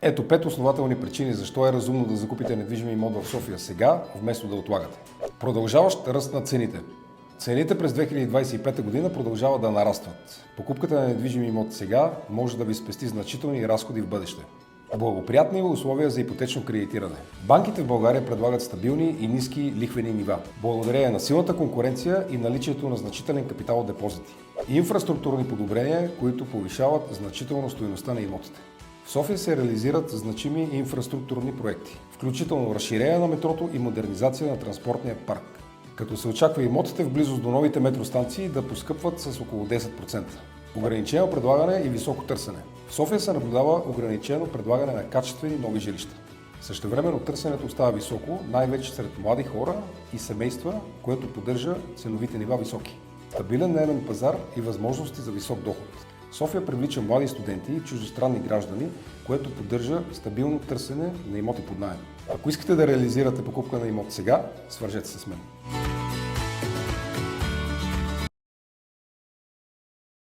Ето 5 основателни причини защо е разумно да закупите недвижим имот в София сега, вместо да отлагате. Продължаващ ръст на цените. Цените през 2025 година продължават да нарастват. Покупката на недвижим имот сега може да ви спести значителни разходи в бъдеще. Благоприятни условия за ипотечно кредитиране. Банките в България предлагат стабилни и ниски лихвени нива, благодарение на силната конкуренция и наличието на значителен капитал от депозити. Инфраструктурни подобрения, които повишават значително стойността на имотите. В София се реализират значими инфраструктурни проекти, включително разширение на метрото и модернизация на транспортния парк, като се очаква имотите в близост до новите метростанции да поскъпват с около 10%. Ограничено предлагане и високо търсене. В София се наблюдава ограничено предлагане на качествени нови жилища. Същевременно търсенето остава високо, най-вече сред млади хора и семейства, което поддържа ценовите нива високи. Стабилен наемен пазар и възможности за висок доход. София привлича млади студенти и чуждестранни граждани, което поддържа стабилно търсене на имоти под наем. Ако искате да реализирате покупка на имот сега, свържете се с мен.